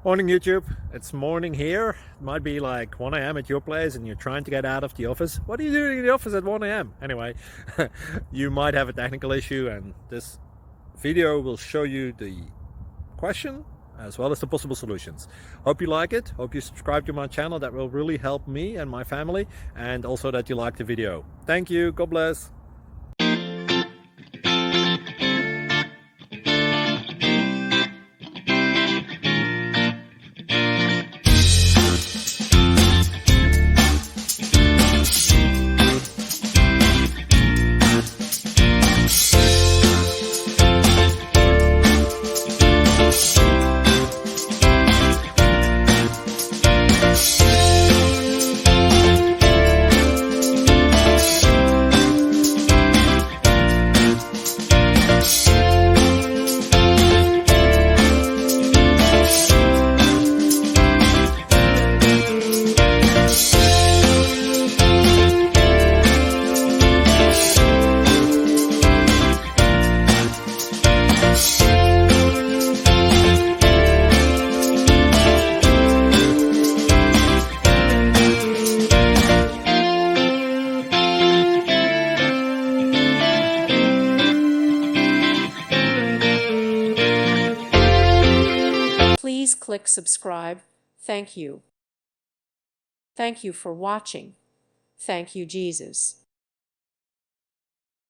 Morning YouTube, it's morning here. It might be like 1 a.m. at your place and you're trying to get out of the office. What are you doing in the office at 1 a.m.? Anyway, you might have a technical issue and this video will show you the question as well as the possible solutions. Hope you like it, hope you subscribe to my channel. That will really help me and my family, and also that you like the video. Thank you, God bless. Please click subscribe. Thank you. Thank you for watching. Thank you, Jesus.